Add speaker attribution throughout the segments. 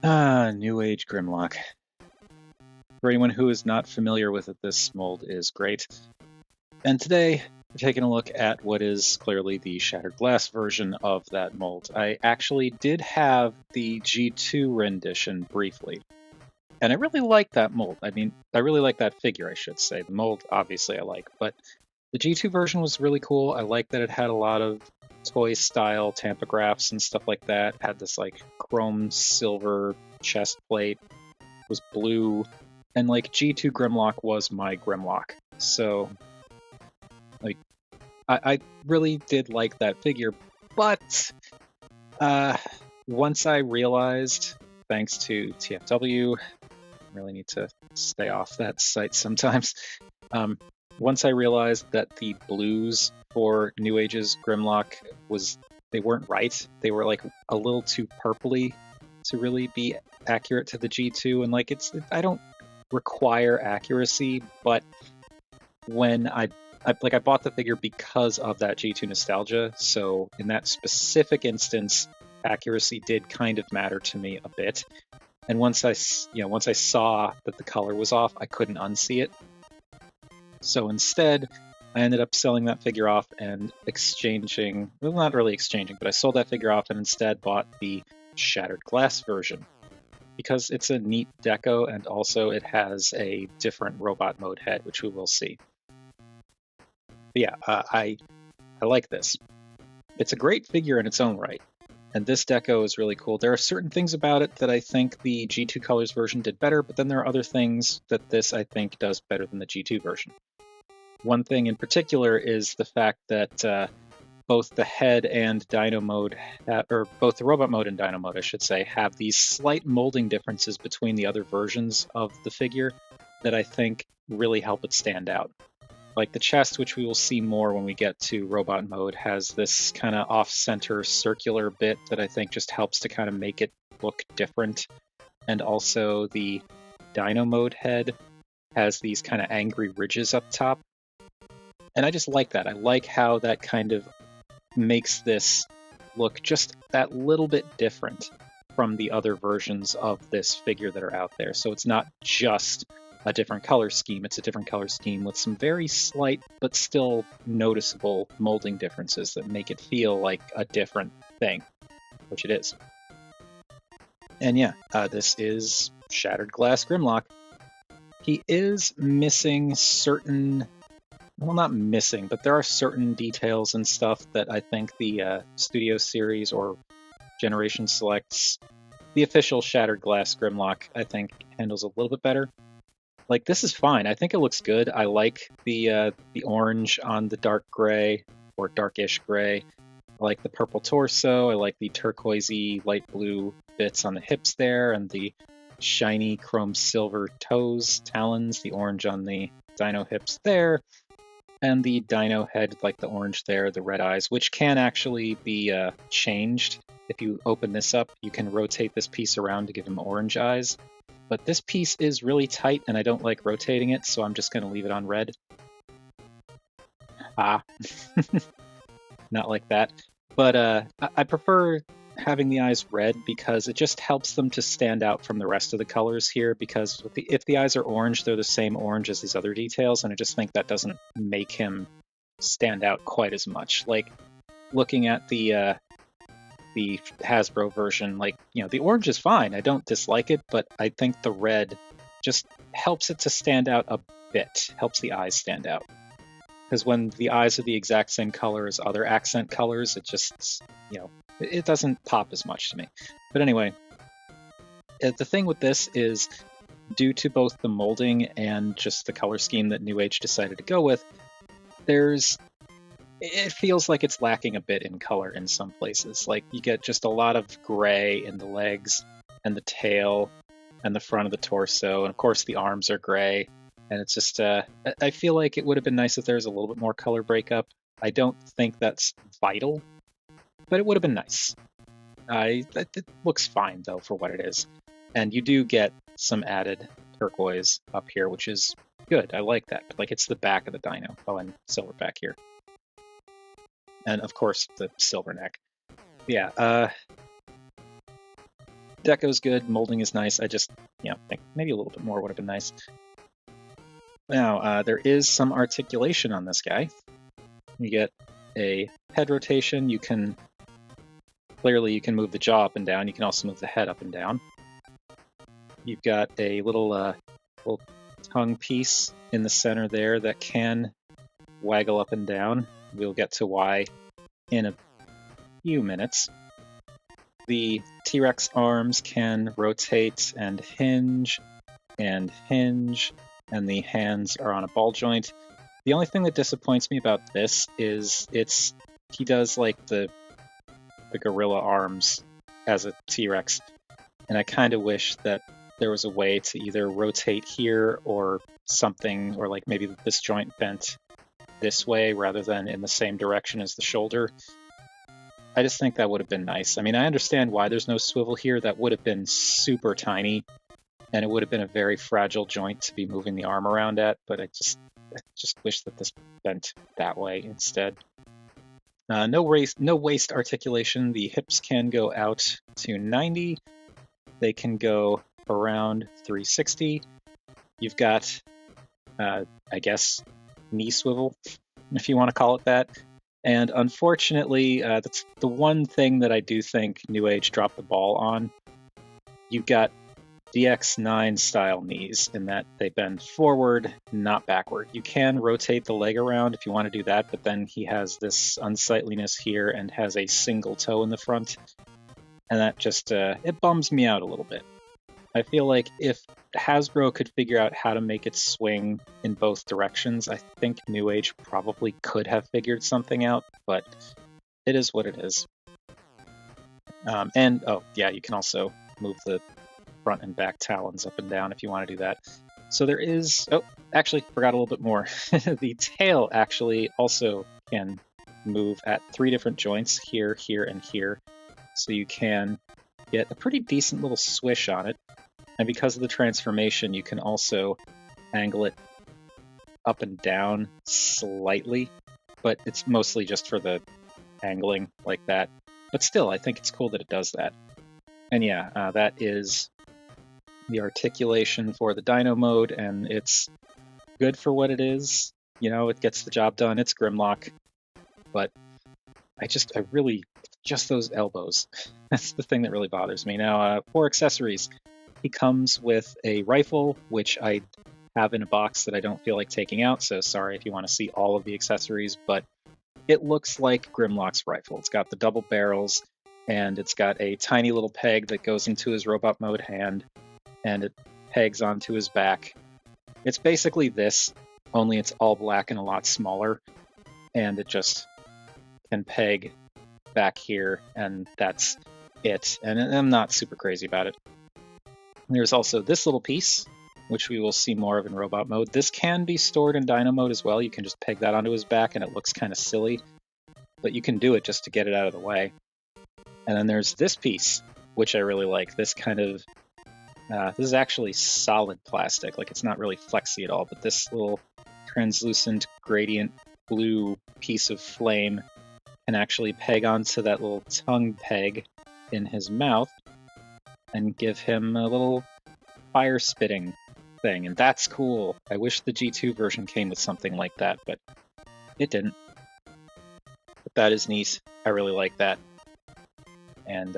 Speaker 1: NewAge Grimlock. For anyone who is not familiar with it, this mold is great. And today, we're taking a look at what is clearly the shattered glass version of that mold. I actually did have the G2 rendition briefly, and I really like that mold. I mean, I really like that figure, I should say. The mold, obviously, I like, but the G2 version was really cool. I like that it had a lot of toy-style tampagraphs and stuff like that. It had this, like, chrome silver chest plate, was blue, and, like, G2 Grimlock was my Grimlock. So, like, I really did like that figure, but once I realized, thanks to TFW, really need to stay off that site sometimes. Once I realized that the blues for NewAge's Grimlock they weren't right. They were like a little too purpley to really be accurate to the G2, and like I don't require accuracy, but when I bought the figure because of that G2 nostalgia, so in that specific instance, accuracy did kind of matter to me a bit. And once I saw that the color was off, I couldn't unsee it. So instead, I ended up selling that figure off and exchanging, well, not really exchanging, but I sold that figure off and instead bought the shattered glass version because it's a neat deco and also it has a different robot mode head, which we will see. But yeah, I like this. It's a great figure in its own right. And this deco is really cool. There are certain things about it that I think the G2 Colors version did better, but then there are other things that this, I think, does better than the G2 version. One thing in particular is the fact that both the head and Dino mode, or both the robot mode and Dino mode, I should say, have these slight molding differences between the other versions of the figure that I think really help it stand out. Like the chest, which we will see more when we get to robot mode, has this kind of off-center circular bit that I think just helps to kind of make it look different. And also the Dino mode head has these kind of angry ridges up top. And I just like that. I like how that kind of makes this look just that little bit different from the other versions of this figure that are out there. So it's not just a different color scheme. It's a different color scheme with some very slight but still noticeable molding differences that make it feel like a different thing, which it is. And yeah, this is Shattered Glass Grimlock. He is missing certain, well, not missing, but there are certain details and stuff that I think the Studio Series or Generation Selects, the official Shattered Glass Grimlock, I think handles a little bit better. Like, this is fine. I think it looks good. I like the orange on the dark gray, or darkish gray. I like the purple torso. I like the turquoisey light blue bits on the hips there, and the shiny chrome silver toes, talons, the orange on the dino hips there, and the dino head, like the orange there, the red eyes, which can actually be changed. If you open this up, you can rotate this piece around to give him orange eyes. But this piece is really tight, and I don't like rotating it, so I'm just going to leave it on red. Not like that. But I prefer having the eyes red because it just helps them to stand out from the rest of the colors here, because if the eyes are orange, they're the same orange as these other details, and I just think that doesn't make him stand out quite as much. Like, looking at the Hasbro version, like, the orange is fine. I don't dislike it, but I think the red just helps it to stand out a bit, helps the eyes stand out. Because when the eyes are the exact same color as other accent colors, it just, it doesn't pop as much to me. But anyway, the thing with this is, due to both the molding and just the color scheme that NewAge decided to go with, it feels like it's lacking a bit in color in some places. Like, you get just a lot of gray in the legs and the tail and the front of the torso, and of course the arms are gray. And it's just, I feel like it would have been nice if there was a little bit more color breakup. I don't think that's vital, but it would have been nice. It looks fine, though, for what it is. And you do get some added turquoise up here, which is good. I like that. But, like, it's the back of the dino. Oh, and silver back here. And, of course, the silver neck. Yeah, Deco's good, molding is nice. I just, think maybe a little bit more would have been nice. Now, there is some articulation on this guy. You get a head rotation. Clearly you can move the jaw up and down. You can also move the head up and down. You've got a little tongue piece in the center there that can waggle up and down. We'll get to why in a few minutes. The T-Rex arms can rotate and hinge, and the hands are on a ball joint. The only thing that disappoints me about this is he does like the gorilla arms as a T-Rex, and I kind of wish that there was a way to either rotate here or something, or like maybe this joint bent this way rather than in the same direction as the shoulder. I just think that would have been nice. I mean, I understand why there's no swivel here. That would have been super tiny, and it would have been a very fragile joint to be moving the arm around at, but I just wish that this bent that way instead. No waist articulation. The hips can go out to 90. They can go around 360. You've got, I guess, knee swivel, if you want to call it that. And unfortunately, that's the one thing that I do think NewAge dropped the ball on. You've got DX9 style knees in that they bend forward, not backward. You can rotate the leg around if you want to do that, but then he has this unsightliness here and has a single toe in the front. And that just, it bums me out a little bit. I feel like if Hasbro could figure out how to make it swing in both directions, I think NewAge probably could have figured something out, but it is what it is. You can also move the front and back talons up and down if you want to do that. So there is, actually forgot a little bit more. The tail actually also can move at 3 different joints, here, here, and here. So you can get a pretty decent little swish on it. And because of the transformation, you can also angle it up and down slightly, but it's mostly just for the angling like that. But still, I think it's cool that it does that. And yeah, that is the articulation for the Dino mode, and it's good for what it is. It gets the job done. It's Grimlock, but just those elbows. That's the thing that really bothers me. Now, for accessories, he comes with a rifle, which I have in a box that I don't feel like taking out, so sorry if you want to see all of the accessories, but it looks like Grimlock's rifle. It's got the double barrels, and it's got a tiny little peg that goes into his robot mode hand, and it pegs onto his back. It's basically this, only it's all black and a lot smaller, and it just can peg back here, and that's it. And I'm not super crazy about it. There's also this little piece, which we will see more of in robot mode. This can be stored in Dino mode as well. You can just peg that onto his back, and it looks kind of silly, but you can do it just to get it out of the way. And then there's this piece, which I really like. This kind of, this is actually solid plastic. Like, it's not really flexy at all, but this little translucent gradient blue piece of flame can actually peg onto that little tongue peg in his mouth and give him a little fire spitting thing, and that's cool. I wish the G2 version came with something like that, but it didn't. But that is neat. I really like that. And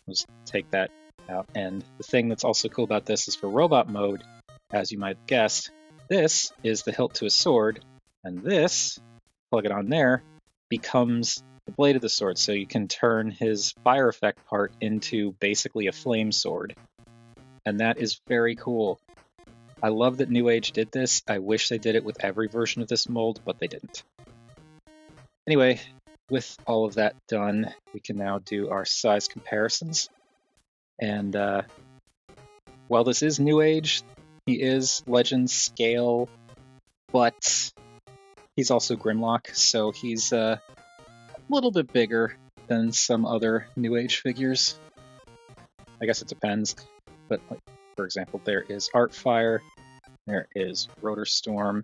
Speaker 1: let's take that out. And the thing that's also cool about this is for robot mode, as you might have guessed, this is the hilt to a sword, and this, plug it on there, becomes the blade of the sword, so you can turn his fire effect part into basically a flame sword. And that is very cool. I love that NewAge did this. I wish they did it with every version of this mold, but they didn't. Anyway, with all of that done, we can now do our size comparisons. And while this is NewAge, he is Legend scale, but he's also Grimlock, so he's a little bit bigger than some other NewAge figures. I guess it depends, but like, for example, there is Artfire, there is Rotor Storm,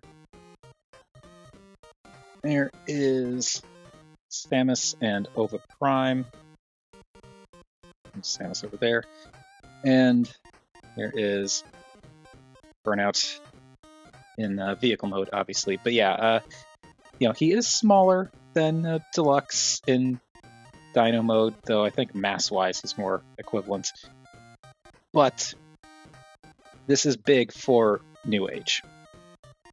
Speaker 1: there is Samus and Ova Prime, stand this over there. And there is Burnout in vehicle mode, obviously. But yeah, he is smaller than Deluxe in Dyno mode, though I think mass-wise he's more equivalent. But this is big for NewAge.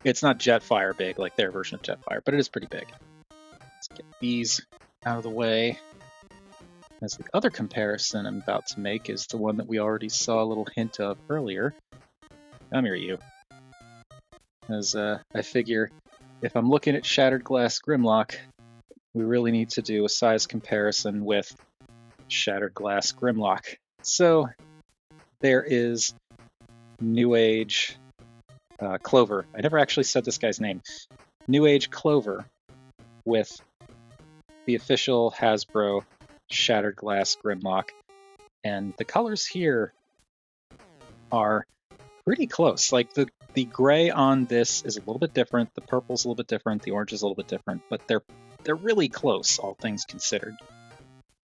Speaker 1: It's not Jetfire big like their version of Jetfire, but it is pretty big. Let's get these out of the way. As the other comparison I'm about to make is the one that we already saw a little hint of earlier. Come here, you. As I figure, if I'm looking at Shattered Glass Grimlock, we really need to do a size comparison with Shattered Glass Grimlock. So there is NewAge Clover. I never actually said this guy's name. NewAge Clover with the official Hasbro Shattered Glass Grimlock. And the colors here are pretty close. Like the gray on this is a little bit different, the purple's a little bit different, the orange is a little bit different, but they're really close, all things considered.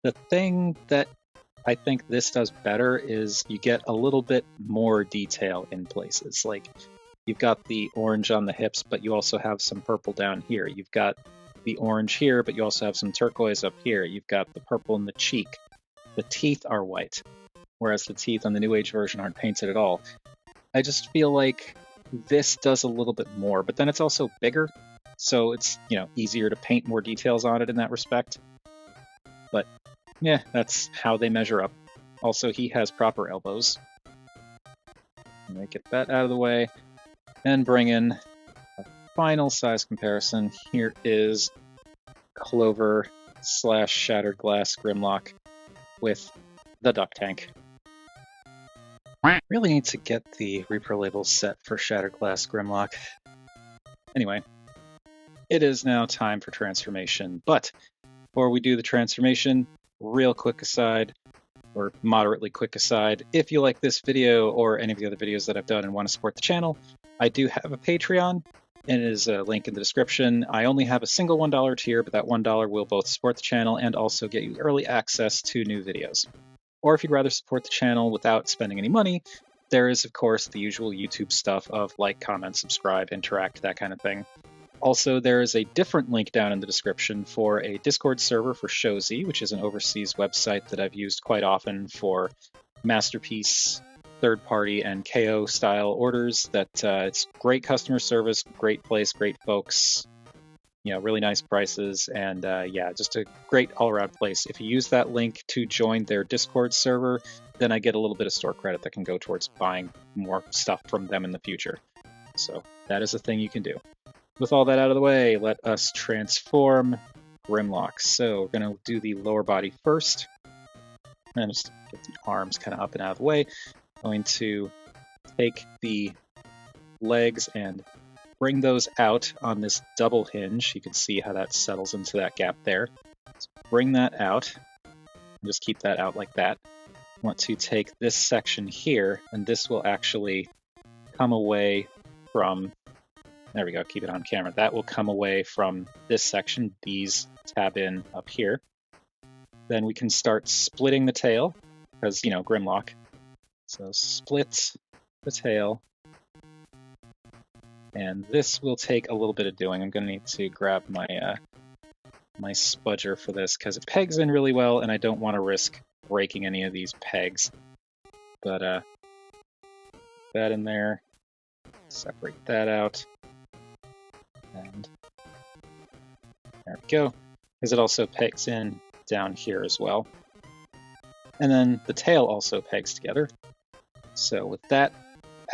Speaker 1: The thing that I think this does better is you get a little bit more detail in places. Like you've got the orange on the hips, but you also have some purple down here. You've got the orange here, but you also have some turquoise up here. You've got the purple in the cheek. The teeth are white, whereas the teeth on the NewAge version aren't painted at all. I just feel like this does a little bit more, but then it's also bigger, so it's, easier to paint more details on it in that respect. But yeah, that's how they measure up. Also, he has proper elbows. Let me get that out of the way and bring in a final size comparison. Here is Clover / Shattered Glass Grimlock with the duck tank. Really need to get the repro labels set for Shattered Glass Grimlock. Anyway, it is now time for transformation, but before we do the transformation, real quick aside, or moderately quick aside, if you like this video or any of the other videos that I've done and want to support the channel, I do have a Patreon, and it is a link in the description. I only have a single $1 tier, but that $1 will both support the channel and also get you early access to new videos. Or if you'd rather support the channel without spending any money, there is, of course, the usual YouTube stuff of like, comment, subscribe, interact, that kind of thing. Also, there is a different link down in the description for a Discord server for Shozy, which is an overseas website that I've used quite often for Masterpiece, thrd-party, and KO style orders. It's great customer service, great place, great folks, really nice prices, and just a great all-around place. If you use that link to join their Discord server, then I get a little bit of store credit that can go towards buying more stuff from them in the future. So that is a thing you can do. With all that out of the way, let us transform Grimlock. So we're going to do the lower body first. And just get the arms kind of up and out of the way. Going to take the legs and bring those out on this double hinge. You can see how that settles into that gap there. Let's bring that out. And just keep that out like that. I want to take this section here, and this will actually come away from... There we go, keep it on camera. That will come away from this section. These tab in up here. Then we can start splitting the tail, because, Grimlock. So split the tail. And this will take a little bit of doing. I'm going to need to grab my my spudger for this, because it pegs in really well, and I don't want to risk breaking any of these pegs. But that in there. Separate that out. And there we go, because it also pegs in down here as well. And then the tail also pegs together. So with that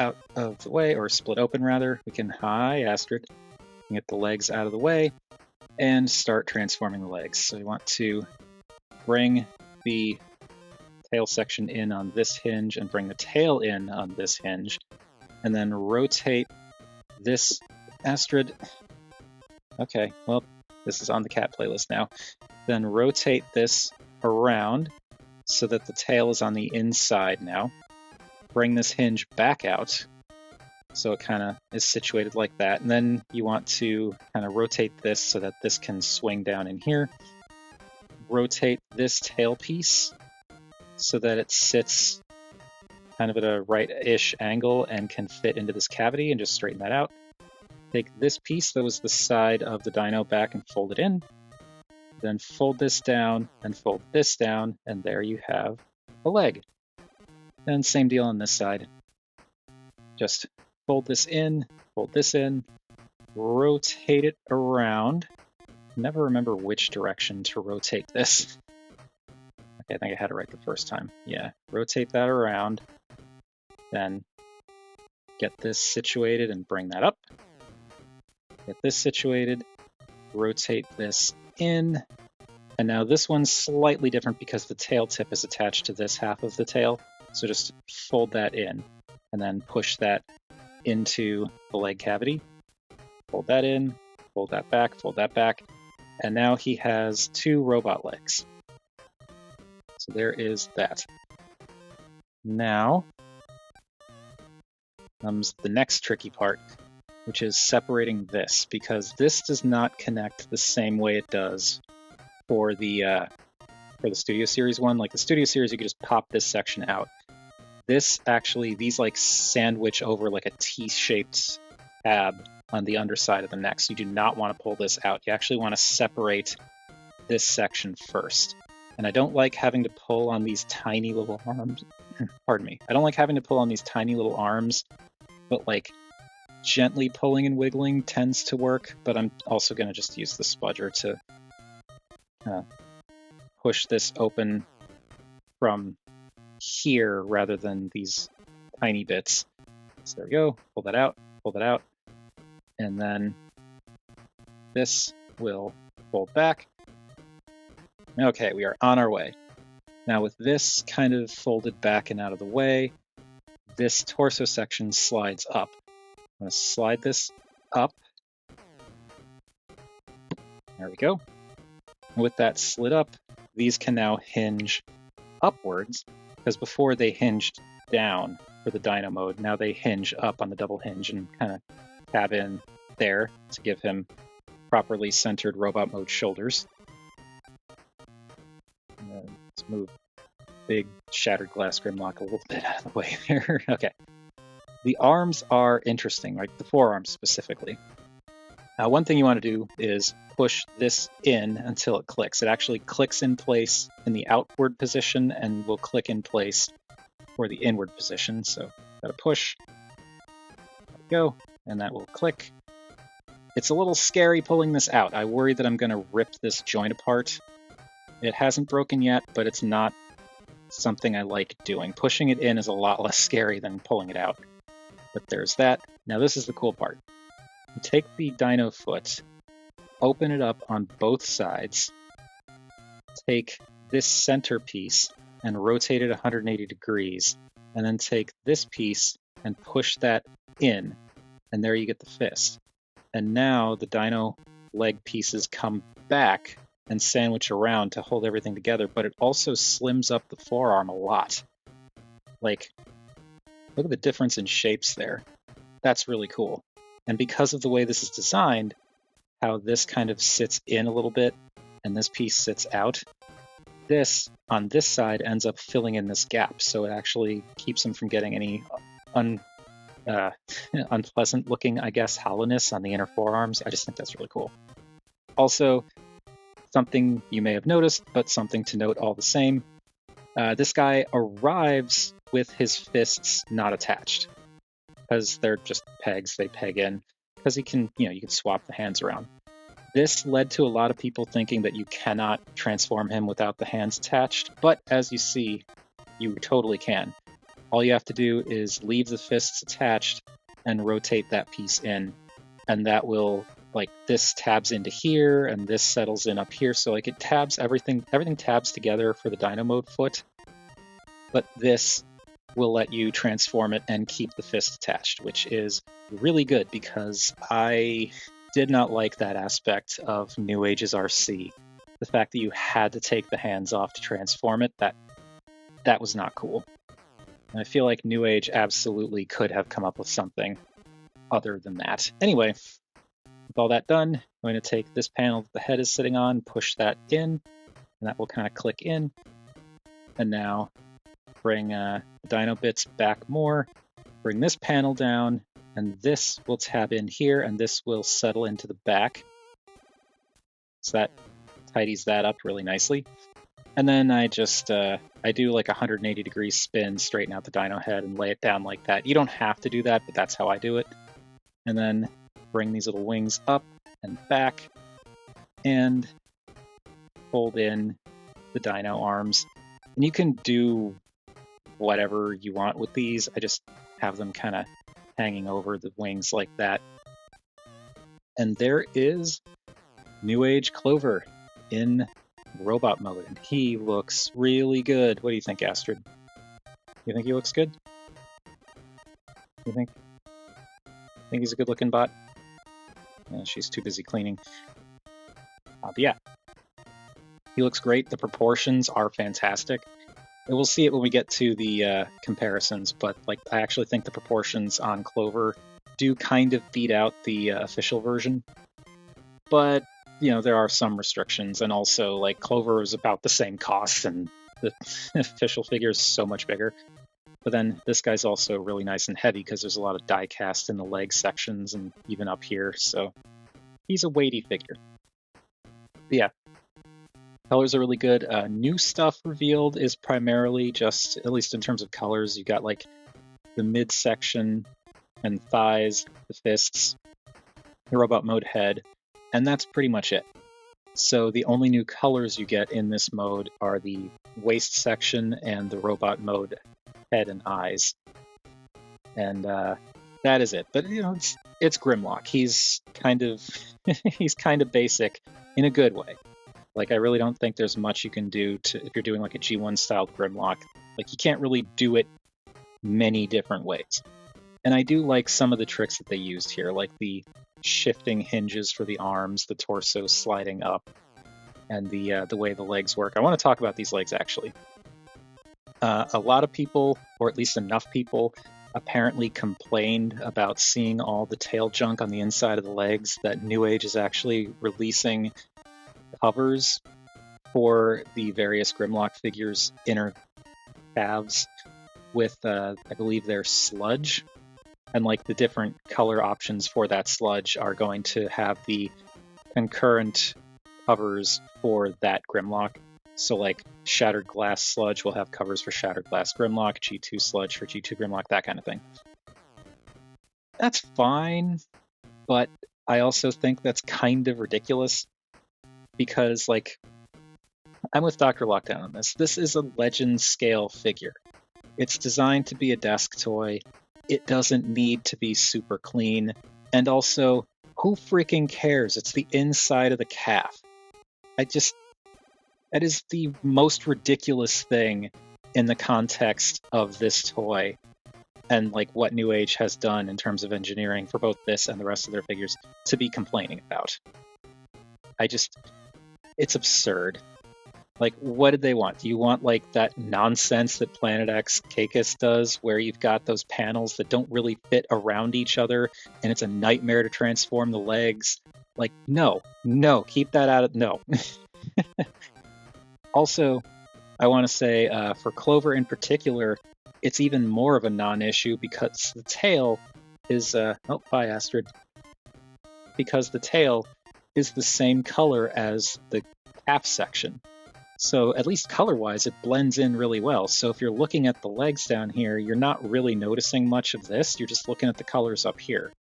Speaker 1: out of the way, or split open rather, we can, get the legs out of the way and start transforming the legs. So we want to bring the tail section in on this hinge and bring the tail in on this hinge, and then rotate this Astrid. Okay, well, this is on the cat playlist now. Then rotate this around so that the tail is on the inside now. Bring this hinge back out so it kind of is situated like that. And then you want to kind of rotate this so that this can swing down in here. Rotate this tail piece so that it sits kind of at a right-ish angle and can fit into this cavity, and just straighten that out. Take this piece that was the side of the dyno back and fold it in. Then fold this down and fold this down, and there you have a leg. And same deal on this side. Just fold this in, rotate it around. Never remember which direction to rotate this. Okay, I think I had it right the first time. Yeah, rotate that around. Then get this situated and bring that up. Get this situated, rotate this in. And now this one's slightly different because the tail tip is attached to this half of the tail. So just fold that in and then push that into the leg cavity. Fold that in, fold that back. And now he has 2 robot legs. So there is that. Now comes the next tricky part, which is separating this, because this does not connect the same way it does for the Studio Series one. Like the Studio Series, you could just pop this section out. This actually, these like sandwich over like a T-shaped tab on the underside of the neck. So you do not want to pull this out. You actually want to separate this section first. And I don't like having to pull on these tiny little arms. Pardon me. I don't like having to pull on these tiny little arms, but like gently pulling and wiggling tends to work. But I'm also going to just use the spudger to push this open from here rather than these tiny bits. So there we go. Pull that out, and then this will fold back. Okay, we are on our way. Now with this kind of folded back and out of the way, this torso section slides up. I'm going to slide this up. There we go. And with that slid up, these can now hinge upwards, because before they hinged down for the dyno mode. Now they hinge up on the double hinge and kind of tab in there to give him properly centered robot mode shoulders. Let's move big shattered glass Grimlock a little bit out of the way there. Okay. The arms are interesting, like the forearms specifically. Now, one thing you want to do is push this in until it clicks. It actually clicks in place in the outward position and will click in place for the inward position. So, gotta push. There we go. And that will click. It's a little scary pulling this out. I worry that I'm going to rip this joint apart. It hasn't broken yet, but it's not something I like doing. Pushing it in is a lot less scary than pulling it out. But there's that. Now this is the cool part. You take the dyno foot, open it up on both sides, take this center piece and rotate it 180 degrees, and then take this piece and push that in, and there you get the fist. And now the dyno leg pieces come back and sandwich around to hold everything together, but it also slims up the forearm a lot. Like, look at the difference in shapes there. That's really cool. And because of the way this is designed, how this kind of sits in a little bit and this piece sits out, this on this side ends up filling in this gap. So it actually keeps them from getting any unpleasant looking, I guess, hollowness on the inner forearms. I just think that's really cool. Also, something you may have noticed, but something to note all the same. This guy arrives with his fists not attached because they're just pegs. They peg in because you can swap the hands around. This led to a lot of people thinking that you cannot transform him without the hands attached, but as you see, you totally can. All you have to do is leave the fists attached and rotate that piece in, and that will, like, this tabs into here and this settles in up here. So like it tabs everything tabs together for the dyno mode foot, but this will let you transform it and keep the fist attached, which is really good because I did not like that aspect of NewAge's RC. The fact that you had to take the hands off to transform it, that was not cool. And I feel like NewAge absolutely could have come up with something other than that. Anyway, with all that done, I'm going to take this panel that the head is sitting on, push that in, and that will kind of click in. And now bring dino bits back more, bring this panel down, and this will tab in here, and this will settle into the back. So that tidies that up really nicely. And then I just, I do like a 180-degree spin, straighten out the dino head, and lay it down like that. You don't have to do that, but that's how I do it. And then bring these little wings up and back, and fold in the dino arms. And you can do whatever you want with these. I just have them kind of hanging over the wings like that. And there is NewAge Clover in robot mode, and he looks really good. What do you think, Astrid? You think he looks good? You think he's a good-looking bot? Yeah, she's too busy cleaning. But yeah, he looks great. The proportions are fantastic. And we'll see it when we get to the comparisons, but like I actually think the proportions on Clover do kind of beat out the official version. But you know, there are some restrictions, and also like Clover is about the same cost, and the official figure is so much bigger. But then this guy's also really nice and heavy because there's a lot of die cast in the leg sections and even up here, so he's a weighty figure. But yeah, colors are really good. New stuff revealed is primarily just, at least in terms of colors, you got like the midsection and thighs, the fists, the robot mode head, and that's pretty much it. So the only new colors you get in this mode are the waist section and the robot mode head and eyes. And that is it. But you know, it's Grimlock. He's kind of he's kind of basic in a good way. Like I really don't think there's much you can do to, if you're doing like a G1 styled Grimlock. Like you can't really do it many different ways. And I do like some of the tricks that they used here, like the shifting hinges for the arms, the torso sliding up, and the way the legs work. I want to talk about these legs actually. A lot of people, or at least enough people, apparently complained about seeing all the tail junk on the inside of the legs that NewAge is actually releasing covers for the various Grimlock figures' inner calves with, I believe they're sludge. And like the different color options for that sludge are going to have the concurrent covers for that Grimlock. So like Shattered Glass Sludge will have covers for Shattered Glass Grimlock, G2 Sludge for G2 Grimlock, that kind of thing. That's fine, but I also think that's kind of ridiculous because like I'm with Dr. Lockdown on this. This is a legend scale figure. It's designed to be a desk toy. It doesn't need to be super clean. And also, who freaking cares? It's the inside of the calf. That is the most ridiculous thing in the context of this toy and like what NewAge has done in terms of engineering for both this and the rest of their figures to be complaining about. It's absurd. Like, what did they want? Do you want, like, that nonsense that Planet X Kakis does, where you've got those panels that don't really fit around each other, and it's a nightmare to transform the legs? Like, no, keep that out of... No. Also, I want to say, for Clover in particular, it's even more of a non-issue because the tail is... oh, bye, Astrid. Because the tail is the same color as the calf section. So at least color-wise, it blends in really well. So if you're looking at the legs down here, you're not really noticing much of this. You're just looking at the colors up here.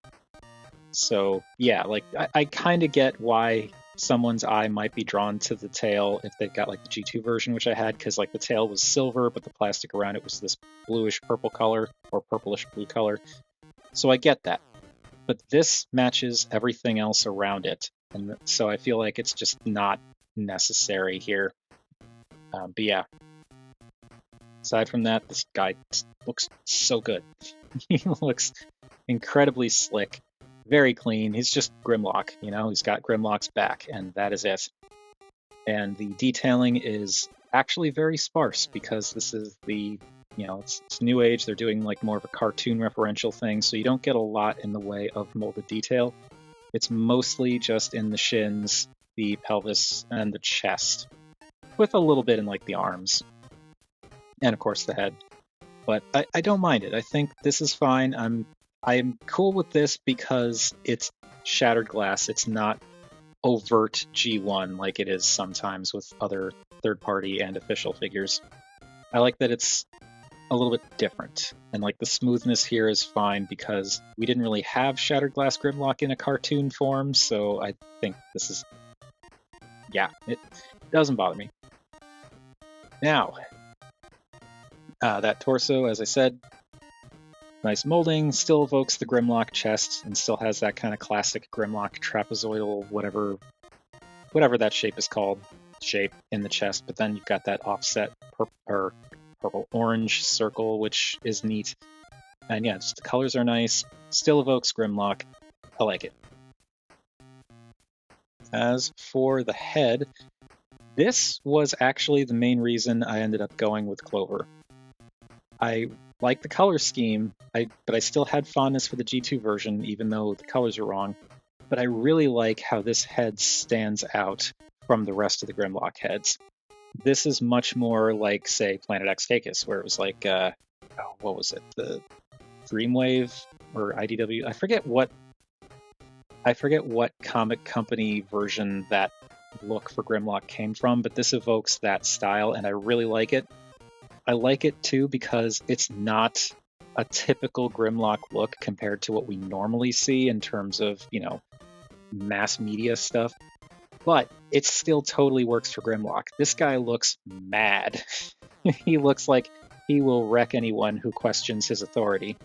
Speaker 1: So yeah, like I kind of get why someone's eye might be drawn to the tail if they've got like the G2 version, which I had, because like the tail was silver, but the plastic around it was this bluish purple color or purplish blue color. So I get that. But this matches everything else around it. And so I feel like it's just not necessary here. But yeah, aside from that, this guy looks so good. He looks incredibly slick, very clean. He's just Grimlock, you know, he's got Grimlock's back, and that is it. And the detailing is actually very sparse because this is the, you know, it's NewAge. They're doing like more of a cartoon referential thing, so you don't get a lot in the way of molded detail. It's mostly just in the shins, the pelvis, and the chest, with a little bit in like the arms, and of course the head. but I don't mind it. I think this is fine. I'm cool with this because it's shattered glass. It's not overt G1 like it is sometimes with other third-party and official figures. I like that it's a little bit different, and like the smoothness here is fine because we didn't really have shattered glass Grimlock in a cartoon form, so I think this is, yeah, it doesn't bother me. Now, that torso, as I said, nice molding, still evokes the Grimlock chest and still has that kind of classic Grimlock trapezoidal, whatever that shape is called, shape in the chest, but then you've got that offset purple-orange circle, which is neat. And yeah, just the colors are nice, still evokes Grimlock. I like it. As for the head, this was actually the main reason I ended up going with Clover. I like the color scheme, but I still had fondness for the G2 version, even though the colors are wrong. But I really like how this head stands out from the rest of the Grimlock heads. This is much more like, say, Planet X Cacus, where it was like, what was it? The Dreamwave or IDW? I forget what comic company version that look for Grimlock came from, but this evokes that style, and I really like it. I like it too because it's not a typical Grimlock look compared to what we normally see in terms of, mass media stuff. But it still totally works for Grimlock. This guy looks mad. He looks like he will wreck anyone who questions his authority.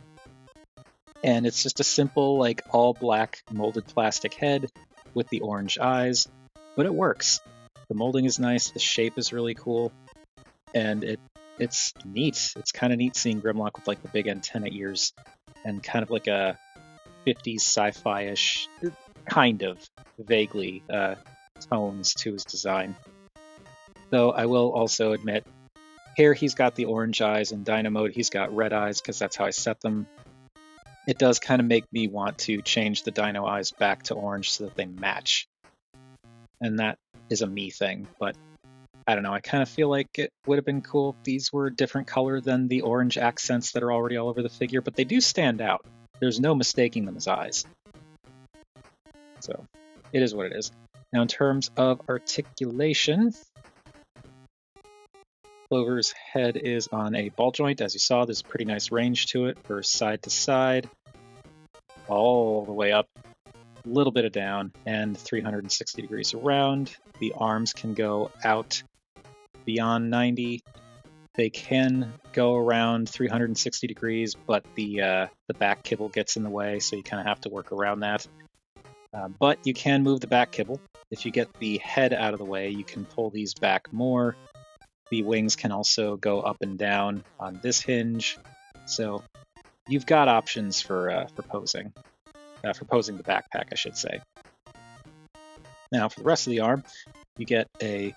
Speaker 1: And it's just a simple, like, all-black molded plastic head with the orange eyes, but it works. The molding is nice, the shape is really cool, and it's neat. It's kind of neat seeing Grimlock with, like, the big antenna ears and kind of like a 50s sci-fi-ish, kind of, vaguely, tones to his design. Though I will also admit, here he's got the orange eyes, in Dino mode he's got red eyes because that's how I set them. It does kind of make me want to change the Dino eyes back to orange so that they match. And that is a me thing, but I don't know, I kind of feel like it would have been cool if these were a different color than the orange accents that are already all over the figure, but they do stand out. There's no mistaking them as eyes. So, it is what it is. Now, in terms of articulation, Clover's head is on a ball joint. As you saw, there's a pretty nice range to it for side to side, all the way up, a little bit of down, and 360 degrees around. The arms can go out beyond 90. They can go around 360 degrees, but the back kibble gets in the way, so you kind of have to work around that. But you can move the back kibble. If you get the head out of the way, you can pull these back more. The wings can also go up and down on this hinge. So you've got options for posing. For posing the backpack, I should say. Now, for the rest of the arm, you get a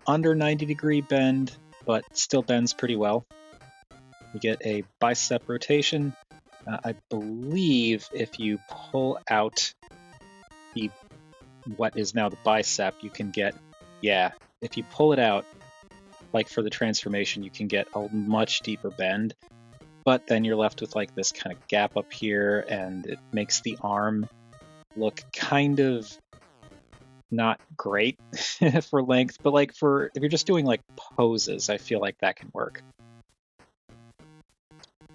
Speaker 1: under 90 degree bend, but still bends pretty well. You get a bicep rotation. I believe if you pull out what is now the bicep, you can get, if you pull it out, like for the transformation, you can get a much deeper bend, but then you're left with like this kind of gap up here, and it makes the arm look kind of not great for length, but like if you're just doing like poses, I feel like that can work.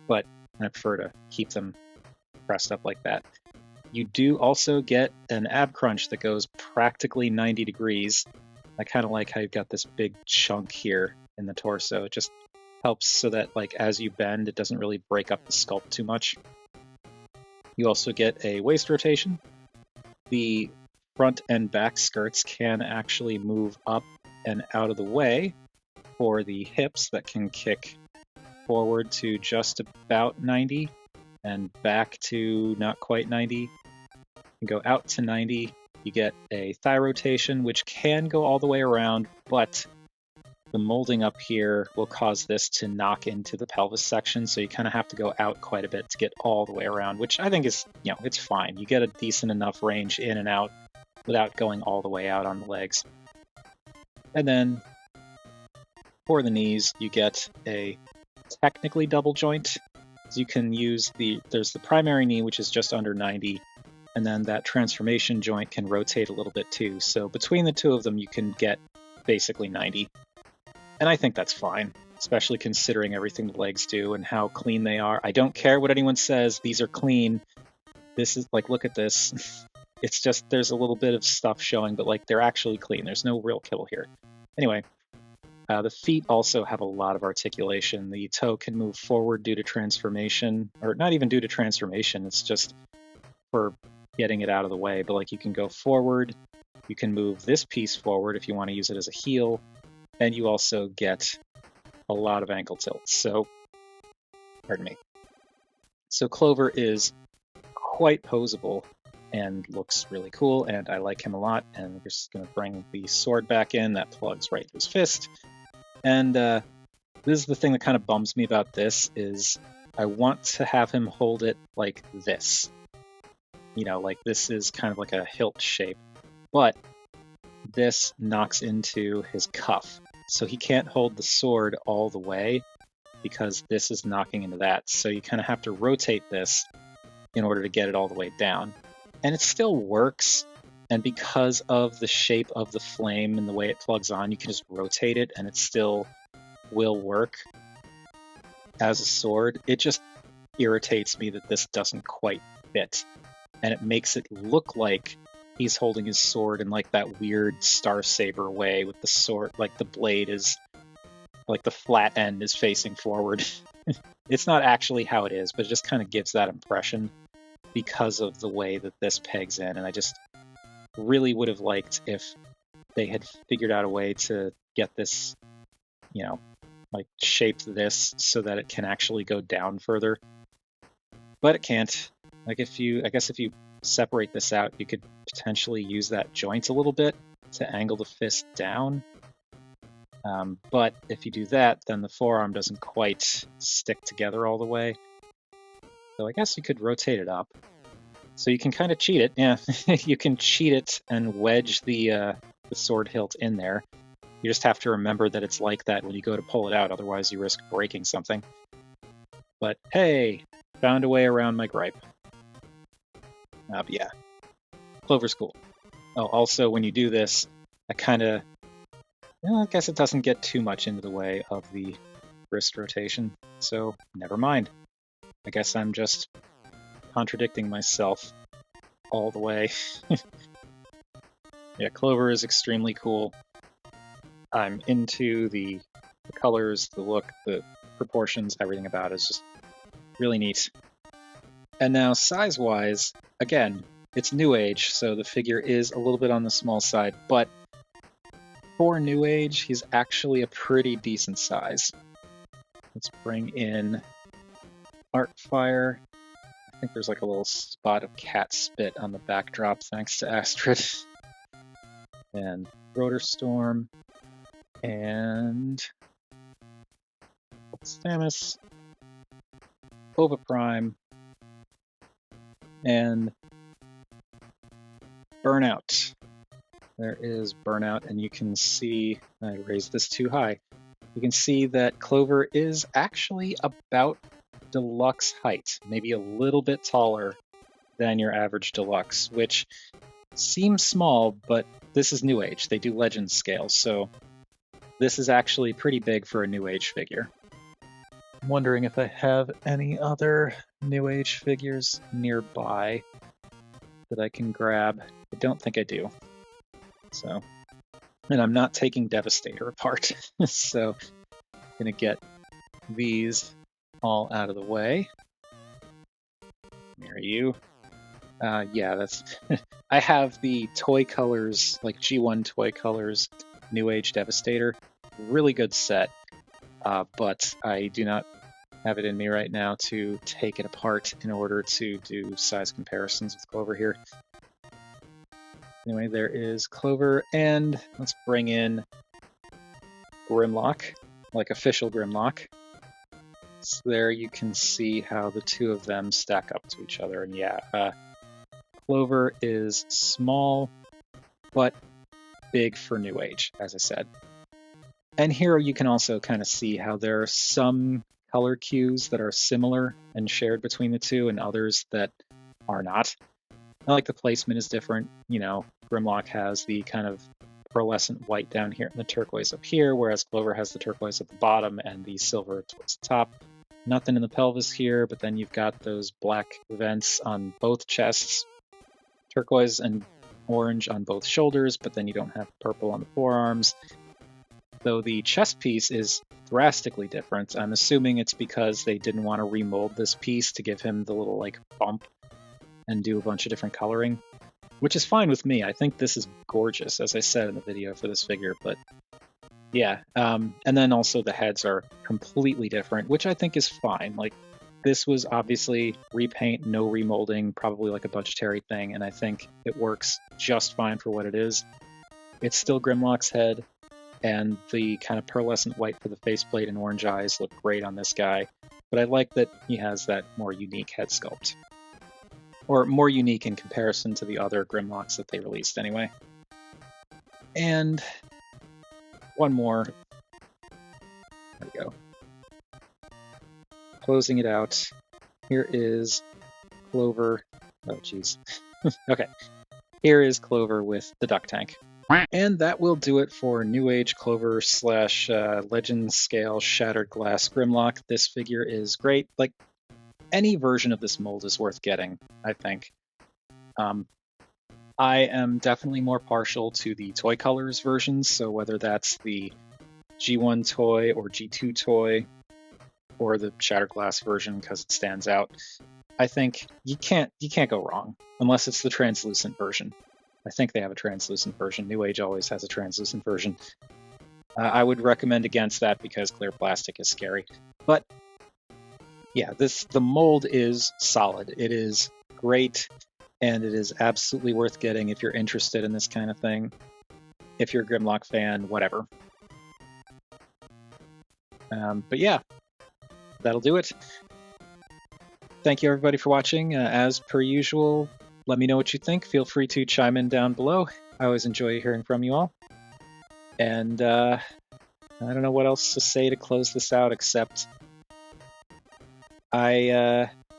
Speaker 1: But I prefer to keep them pressed up like that. You do also get an ab crunch that goes practically 90 degrees. I kind of like how you've got this big chunk here in the torso. It just helps so that like as you bend, it doesn't really break up the sculpt too much. You also get a waist rotation. The front and back skirts can actually move up and out of the way for the hips that can kick forward to just about 90 and back to not quite 90 and go out to 90. You get a thigh rotation, which can go all the way around, but the molding up here will cause this to knock into the pelvis section, so you kind of have to go out quite a bit to get all the way around, which I think is, it's fine. You get a decent enough range in and out without going all the way out on the legs. And then for the knees, you get a technically double joint. You can use there's the primary knee, which is just under 90, and then that transformation joint can rotate a little bit too. So between the two of them, you can get basically 90. And I think that's fine, especially considering everything the legs do and how clean they are. I don't care what anyone says, these are clean. This is like, look at this. It's just, there's a little bit of stuff showing, but like they're actually clean. There's no real kill here. Anyway, the feet also have a lot of articulation. The toe can move forward due to transformation, or not even due to transformation, it's just for getting it out of the way. But like you can go forward, you can move this piece forward if you want to use it as a heel, and you also get a lot of ankle tilts. So, pardon me. So Clover is quite posable and looks really cool, and I like him a lot. And we're just going to bring the sword back in. That plugs right through his fist. And this is the thing that kind of bums me about this, is I want to have him hold it like this. You know, like this is kind of like a hilt shape. But this knocks into his cuff. So he can't hold the sword all the way because this is knocking into that. So you kind of have to rotate this in order to get it all the way down. And it still works. And because of the shape of the flame and the way it plugs on, you can just rotate it and it still will work as a sword. It just irritates me that this doesn't quite fit. And it makes it look like he's holding his sword in like that weird Star Saber way with the sword, like the blade is, like the flat end is facing forward. It's not actually how it is, but it just kind of gives that impression because of the way that this pegs in. And I just really would have liked if they had figured out a way to get this, you know, like shaped this so that it can actually go down further. But it can't. Like I guess if you separate this out, you could potentially use that joint a little bit to angle the fist down. But if you do that, then the forearm doesn't quite stick together all the way. So I guess you could rotate it up. So you can kind of cheat it. Yeah, you can cheat it and wedge the sword hilt in there. You just have to remember that it's like that when you go to pull it out, otherwise you risk breaking something. But hey, found a way around my gripe. But yeah, Clover's cool. Oh, also, when you do this, I guess it doesn't get too much into the way of the wrist rotation, so never mind. I guess I'm just contradicting myself all the way. Yeah, Clover is extremely cool. I'm into the colors, the look, the proportions, everything about it is just really neat. And now size-wise, again, it's NewAge, so the figure is a little bit on the small side, but for NewAge, he's actually a pretty decent size. Let's bring in Artfire. I think there's like a little spot of cat spit on the backdrop, thanks to Astrid. And Rotor Storm. And Samus. Oviprime. And Burnout. There is Burnout, and you can see, I raised this too high, you can see that Clover is actually about deluxe height, maybe a little bit taller than your average deluxe, which seems small, but this is NewAge. They do legend scales, so this is actually pretty big for a NewAge figure. I'm wondering if I have any other NewAge figures nearby that I can grab. I don't think I do. So, and I'm not taking Devastator apart. So, I'm gonna get these all out of the way. There you. Yeah, that's. I have the Toy Colors, like G1 Toy Colors, NewAge Devastator. Really good set, but I do not have it in me right now to take it apart in order to do size comparisons with Clover here. Anyway, there is Clover, and let's bring in Grimlock, like official Grimlock. So there you can see how the two of them stack up to each other. And yeah, Clover is small, but big for NewAge, as I said. And here you can also kind of see how there are some color cues that are similar and shared between the two, and others that are not. I like the placement is different. You know, Grimlock has the kind of pearlescent white down here and the turquoise up here, whereas Clover has the turquoise at the bottom and the silver towards the top. Nothing in the pelvis here, but then you've got those black vents on both chests, turquoise and orange on both shoulders, but then you don't have purple on the forearms. Though the chest piece is drastically different. I'm assuming it's because they didn't want to remold this piece to give him the little like bump and do a bunch of different coloring, which is fine with me. I think this is gorgeous, as I said in the video for this figure, but yeah. And then also the heads are completely different, which I think is fine. Like, this was obviously repaint, no remolding, probably like a budgetary thing, and I think it works just fine for what it is. It's still Grimlock's head, and the kind of pearlescent white for the faceplate and orange eyes look great on this guy, but I like that he has that more unique head sculpt. Or more unique in comparison to the other Grimlocks that they released anyway. And one more. There we go. Closing it out. Here is Clover. Oh, jeez. Okay. Here is Clover with the duck tank. And that will do it for NewAge Clover / Legend Scale Shattered Glass Grimlock. This figure is great. Like, any version of this mold is worth getting, I think. I am definitely more partial to the Toy Colors versions, so whether that's the G1 toy or G2 toy, or the Shattered Glass version because it stands out, I think you can't go wrong, unless it's the translucent version. I think they have a translucent version. NewAge always has a translucent version. I would recommend against that because clear plastic is scary. But yeah, the mold is solid. It is great, and it is absolutely worth getting if you're interested in this kind of thing. If you're a Grimlock fan, whatever. But yeah, that'll do it. Thank you everybody for watching. As per usual, let me know what you think. Feel free to chime in down below. I always enjoy hearing from you all. And I don't know what else to say to close this out except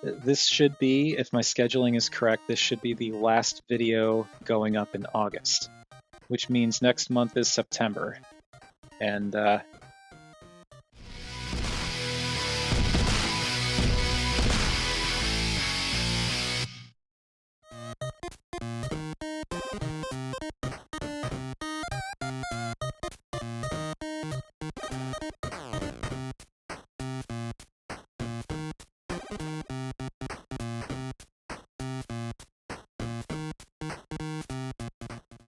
Speaker 1: this should be, if my scheduling is correct, this should be the last video going up in August, which means next month is September. And